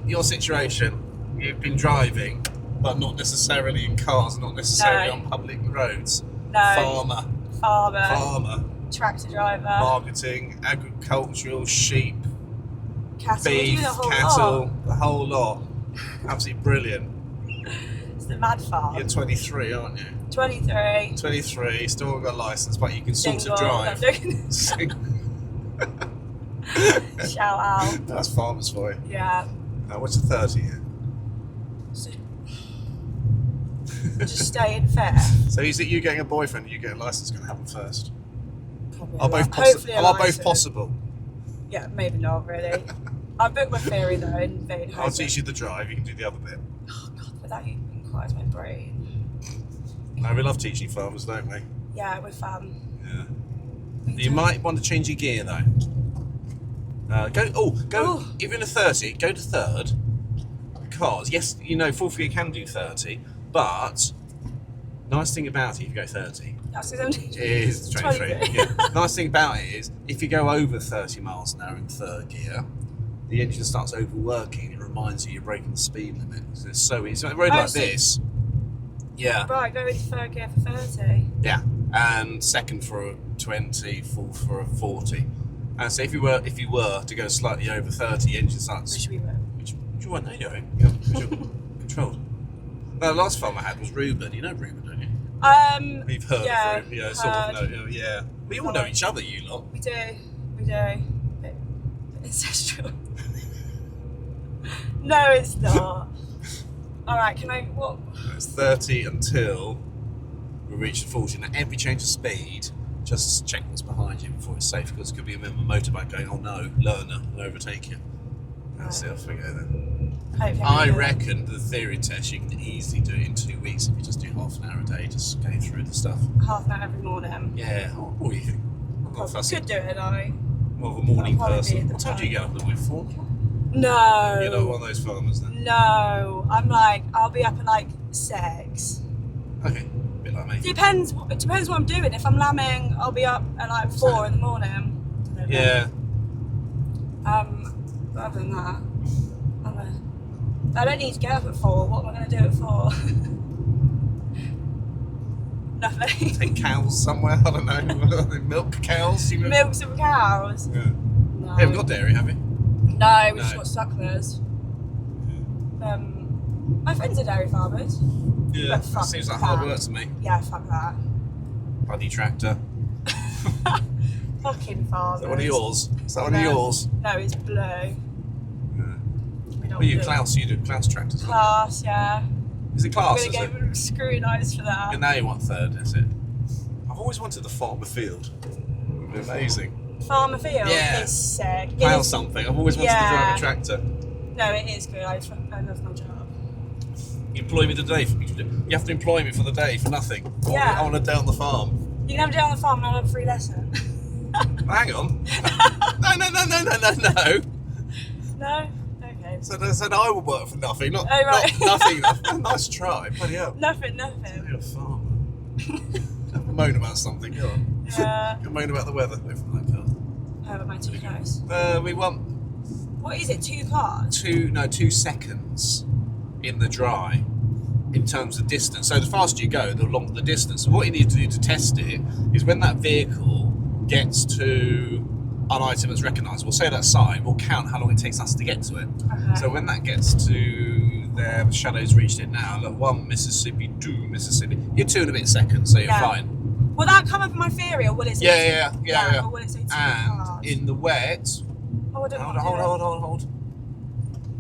your situation, you've been driving, but not necessarily in cars, not necessarily on public roads. No. Farmer. Tractor driver. Marketing, agricultural, sheep, Cattle. beef, cattle, the whole lot. Absolutely brilliant. It's the mad farm. You're 23, aren't you? 23. 23, still haven't got a licence, but you can sort Single. of drive. Shout out. That's farmers for you. Yeah. What's the 30 here? So, just staying fair. So is it you getting a boyfriend, you getting a licence going to happen first? Probably. Are both possible? Yeah, maybe not really. I booked my theory though in vain hope. I'll teach you the drive, you can do the other bit. Oh god, but that inquires my brain. No, we love teaching farmers, don't we? Yeah, we're fun. Yeah. You might want to change your gear though. If you're in a 30, go to third. Because, yes, you know, fourth gear can do 30, but nice thing about it, if you go 30, that's because is 23. Yeah. Nice thing about it is, if you go over 30 miles an hour in third gear, the engine starts overworking. It reminds you you're breaking the speed limit. So it's so easy. So a road like this, yeah. Right, go into third gear for 30. Yeah, and second for a 20, fourth for a 40. And so if you were to go slightly over 30, the engine starts. Which we were. Which you weren't anyway. Yeah, controlled. No, the last farm I had was Ruben. You know Ruben, don't you? We've heard of him. Yeah, sort of know. Yeah, we all know each other. You lot. We do. Bit ancestral. No, it's not. All right, can I? What? It's 30 until we reach the 40. Now, every change of speed, just check what's behind you before it's safe, because it could be a member of a motorbike going, "Oh no, learner, and overtake you." That's it. Off we go then. I reckon the theory test you can easily do it in 2 weeks if you just do half an hour a day, just going through the stuff. Half an hour every morning. Yeah. What do you think? Could do it, I. More of a morning person. What time do you get up in the morning? 4? No. You're not one of those farmers then? No. I'm like, I'll be up at like 6. Okay. A bit like me. It depends what I'm doing. If I'm lambing, I'll be up at like 4 in the morning. Yeah. But other than that, I don't need to get up at 4. What am I going to do at 4? Nothing. Take cows somewhere, I don't know. Milk cows? Milk some cows? Yeah. No. You haven't got dairy, have you? No, we've just got sucklers. My friends are dairy farmers. Yeah, that seems like hard work to me. Yeah, fuck that. Bloody tractor. Fucking farmers. Is that one of yours? Is that one of yours? No, it's blue. Yeah. Well, you Klaus, you do Klaus tractors. Class, yeah. Is it Klaus? I'm going to get scrutinised for that. And now you want third, is it? I've always wanted the farmer field. It would be amazing. Farmer field? Yeah. It's sick. Plough something. I've always wanted to drive a tractor. No, it is good. I love my job. You employ me today. You have to employ me for the day for nothing. Yeah. I want a day on the farm. You can have a day on the farm and I'll have a free lesson. Hang on. No. No? Okay. So I will work for nothing. Not nothing. Nice try. Bloody hell. Nothing. You're a farmer. Moan about something. Go on. Yeah. Moan about the weather. Wait from that car. How about my 2 cars? We want. What is it? 2 cars? 2 seconds in the dry in terms of distance. So the faster you go, the longer the distance. So what you need to do to test it is when that vehicle gets to an item that's recognisable, say that sign, we'll count how long it takes us to get to it. Okay. So when that gets to there, the shadow's reached it now. Look, 1 Mississippi, 2 Mississippi. You're 2 and a bit seconds, so you're fine. Will that come up in my theory, or will it say Yeah. Or will it say 2 And cars? in the wet. Hold.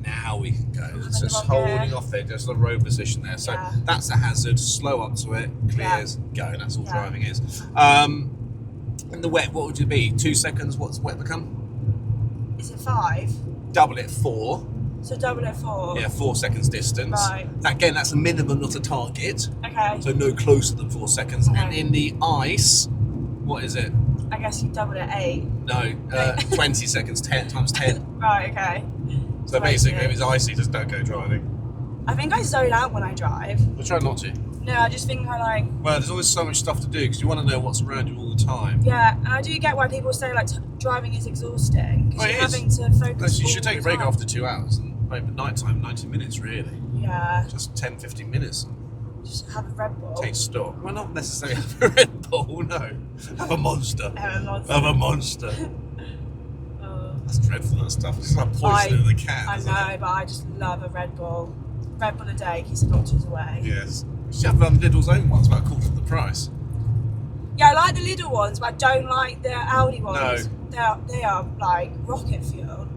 Now we can go. It's just holding off there, just the road position there. So that's a hazard. Slow up to it, clears, go. That's all driving is. In the wet, what would it be? 2 seconds. What's wet become? Is it 5? Double it, 4. So double it 4. Yeah, 4 seconds distance. Right. Again, that's a minimum, not a target. Okay. So no closer than 4 seconds. Okay. And in the ice, what is it? I guess you doubled it 8. No, 20 seconds. 10 times 10. Right. Okay. So basically, if it's icy, just don't go driving. I think I zone out when I drive. We'll try not to. No, I just think I like. Well, there's always so much stuff to do because you want to know what's around you all the time. Yeah, and I do get why people say like driving is exhausting because Well, you're it is. having to focus. No, so you should take a break after 2 hours and Over night time, 90 minutes really. Yeah. Just 10, 15 minutes. Just have a Red Bull. Take stock. Well, not necessarily have a Red Bull, no. Have a Monster. Have a Monster. Have a Monster. That's dreadful, that stuff. It's like poison in the can. I know, but I just love a Red Bull. Red Bull a day keeps the doctors away. Yes. You should have Lidl's own ones, about a quarter of the price. Yeah, I like the Lidl ones, but I don't like the Aldi ones. No. They are like rocket fuel.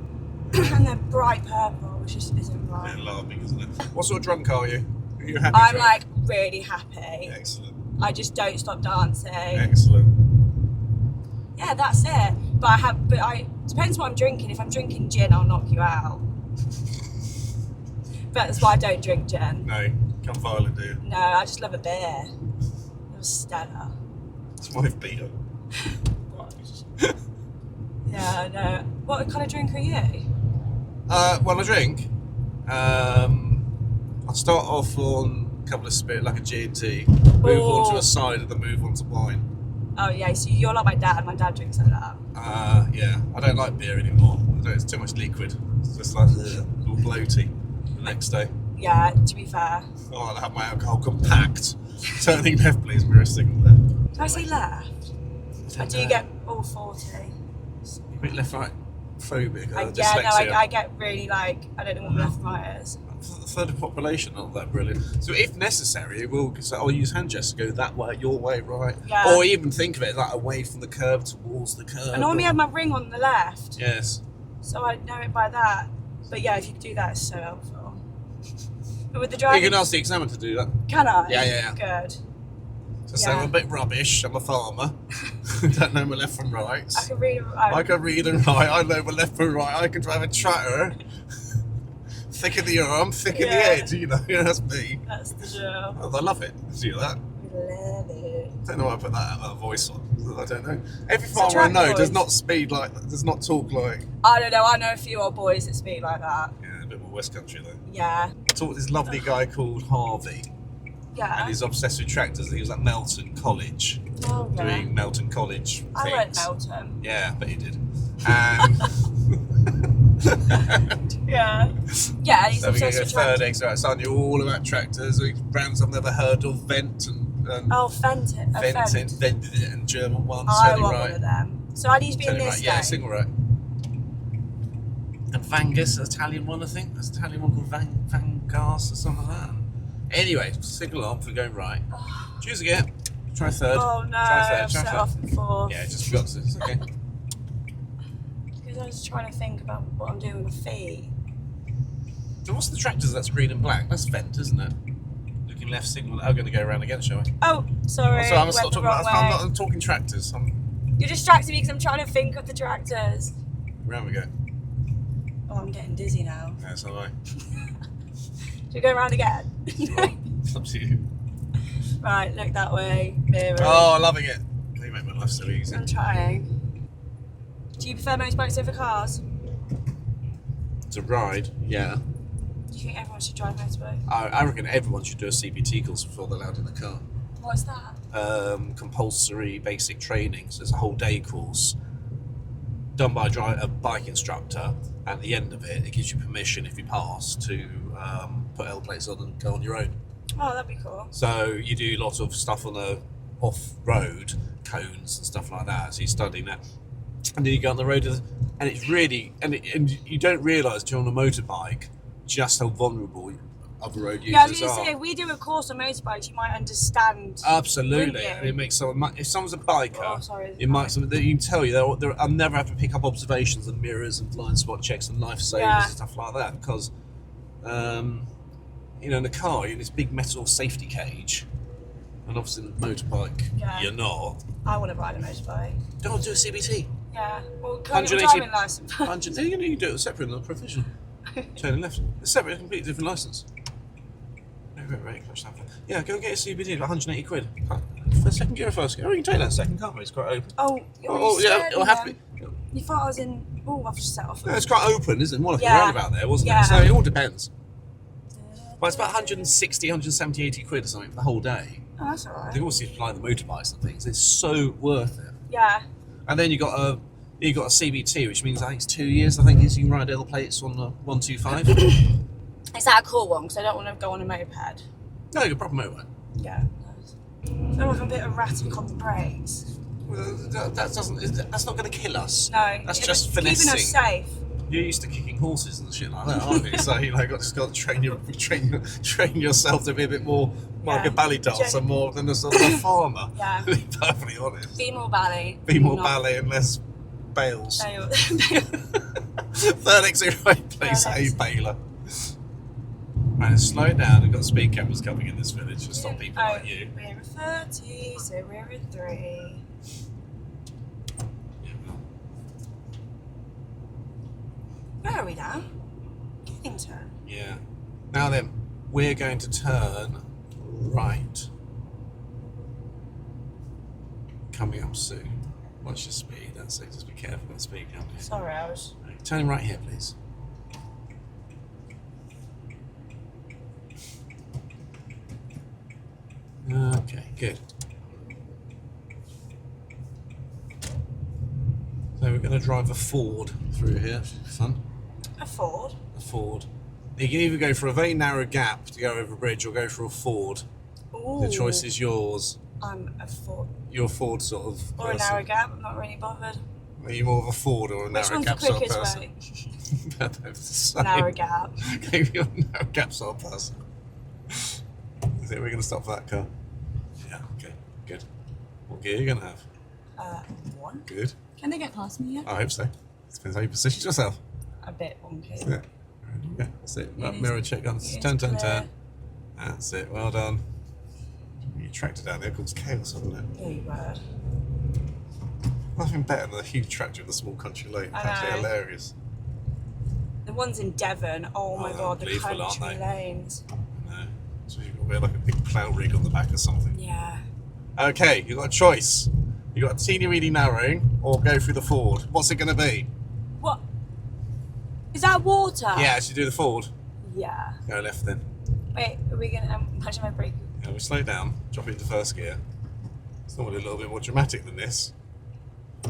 And they're bright purple, which just isn't right. They're alarming, isn't it? What sort of drunk are you? Are you happy I'm drunk? like really happy. Excellent. I just don't stop dancing. Excellent. Yeah, that's it. But depends what I'm drinking. If I'm drinking gin, I'll knock you out. But that's why I don't drink gin. No, come violent, do you? No, I just love a beer. Love a Stella. It's my beer. Yeah, I know. What kind of drink are you? Well, I drink. I'll start off on a couple of spirit, like a G&T, move on to a cider, then move on to wine. Oh yeah, so you're like my dad. My dad drinks like that. Yeah, I don't like beer anymore. It's too much liquid. It's just like all bloaty the next day. Yeah, to be fair. Oh, I'll have my alcohol compact. Turning left, please, mirror signal there. Did I say left? Or do you get all 40? A bit left right phobic. Yeah, no, I get really like, I don't know what left and right is. A third of the population aren't that brilliant. So if necessary, we'll say, I'll use hand gestures to go that way, your way, right? Yeah. Or even think of it like away from the curb towards the curb. I normally have my ring on the left. Yes. So I know it by that. But yeah, if you could do that, it's so helpful. But with the driving... You can ask the examiner to do that. Can I? Yeah. Good. So say I'm a bit rubbish, I'm a farmer. Don't know my left from right. I can read I can read and write, I know my left from right, I can drive a tractor. Thick in the arm, thick in the head, you know, that's me. That's the show. I love it. See that? Love it. I don't know why I put that voice on. I don't know. Every farmer I know does not talk like. I don't know. I know a few old boys that speak like that. Yeah, a bit more West Country though. Yeah. I talked to this lovely guy called Harvey. Yeah. And he's obsessed with tractors. He was at Melton College. Oh, yeah. Doing Melton College things. I went Melton. Yeah, but he did. And yeah. Yeah, he's so we're going obsessed to go with third tractors. extra. It's on you all about tractors. Brands I've never heard of. Vent and Oh, Fenton. Vent and German ones. I want one of them. So I need to be in this right. Yeah, single right. And Vangus, an Italian one, I think. There's an Italian one called Vangas or something like that. Anyway, single arm for going right. Choose again. Try third. Oh no, Try third. I've set off before. Yeah, just forgot to. It's okay. Because I was trying to think about what I'm doing with my feet. So what's the tractors that's green and black? That's Vent, isn't it? Looking left signal. I'm going to go around again, shall we? Oh, sorry. So I'm went not the talking wrong about. way. I'm not talking tractors. You're distracting me because I'm trying to think of the tractors. Round we go. Oh, I'm getting dizzy now. Yeah, so am I. Should we go around again? It's up to you. Right, look that way. Mirror. Oh, loving it. You make my life so easy. I'm trying. Do you prefer motorbikes over cars? To ride, yeah. Do you think everyone should drive a motorbike? I reckon everyone should do a CBT course before they're allowed in the car. What's that? Compulsory basic training. So it's a whole day course done by a bike instructor. At the end of it, it gives you permission, if you pass, to put L plates on and go on your own. Oh, that'd be cool. So you do lots of stuff on the off-road, cones and stuff like that. So you're studying that. And then you go on the road, and it's really... And you don't realise, you're on a motorbike, just how vulnerable other road users are. Yeah, I was going to say, if we do a course on motorbikes, you might understand. Absolutely. And it makes someone... If someone's a biker, it might... You can tell you, I'll never have to pick up observations and mirrors and blind spot checks and lifesavers and stuff like that, because... in the car, you're in this big metal safety cage, and obviously in the motorbike, you're not. I want to ride a motorbike. Don't do a CBT. Yeah. Well, can I get a driving licence? You can do it separate than a professional. Turning left. It's separate, a completely different licence. Yeah, go and get a CBT, about 180 quid. For second gear or first gear. Oh, you can take that second, can't we? It's quite open. Yeah, it'll have to be. You thought I was in... Oh, I've just set off. No, it's quite open, isn't it? More like a Yeah. roundabout there, wasn't it? So it all depends. But it's about 160, 170, 80 quid or something for the whole day. Oh, that's alright. They also supply the motorbikes and things. It's so worth it. Yeah. And then you got You've got a CBT, which means I think it's 2 years. I think is you can ride L plates on the 125. Is that a cool one? Because I don't want to go on a moped. No, you're a proper motorway. Yeah. I feel like I'm a bit erratic on the brakes. Well, that's not going to kill us. No. That's just keeping finessing. us safe. You're used to kicking horses and shit like that, aren't you? So just got to train yourself to be a bit more like a ballet dancer more than a sort of a farmer. Yeah. To be perfectly honest. Be more ballet. Be more ballet and less bales. Third exit right, please. Hey, Baylor. Right, let's slow down. We've got speed cameras coming in this village to stop people like you. We're at 30, so we're at 3. Where are we now? Kennington. Yeah. Now then, we're going to turn right. Coming up soon. What's your speed? That's it. Just be careful with the speed, can't you? Sorry, I was... Right, turn right here, please. Okay, good. So we're going to drive a Ford through here. Fun. A Ford? A Ford. You can either go for a very narrow gap to go over a bridge or go for a Ford. Ooh. The choice is yours. I'm a Ford. You're a Ford sort of Or a narrow gap, I'm not really bothered. Are you more of a Ford or a narrow gap sort of person? Which one's the quickest way? Narrow Narrow gap. Okay, you're a narrow gap sort of person. Is it we're going to stop for that car? Yeah, okay, good. What gear are you going to have? 1. Good. Can they get past me yet? I hope so. Depends how you position yourself. A bit wonky. That's it. Yeah, that's it. Right, It mirror is- check on. it is Turn. clear. That's it. Well done. You tractor down there called chaos, wasn't it? Yeah, you were. Nothing better than a huge tractor in the small country lane. I Absolutely know. hilarious. The ones in Devon, oh my they're god, the unbelievable, aren't country they? lanes. No. So you've got to be like a big plough rig on the back or something. Yeah. Okay, you've got a choice. You've got a teeny weeny narrowing or go through the Ford. What's it going to be? What? Is that water? Yeah, should you do the Ford? Yeah. Go left then. Wait, are we gonna imagine my brake? Yeah, we slow down, drop it into first gear. It's normally a little bit more dramatic than this.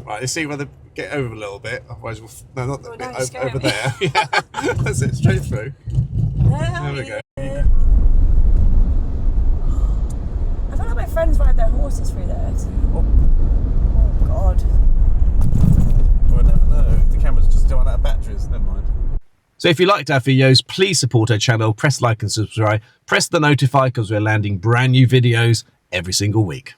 Right, you see whether get over a little bit, otherwise we'll... No, not that Oh, bit, no, you're over scaring me. there. Yeah, that's it, straight through. There we go. I feel like my friends ride their horses through this. Oh, Oh god. we'll never know. The camera's just going out of batteries, never mind. So if you liked our videos, please support our channel, press like and subscribe, press the notify because we're landing brand new videos every single week.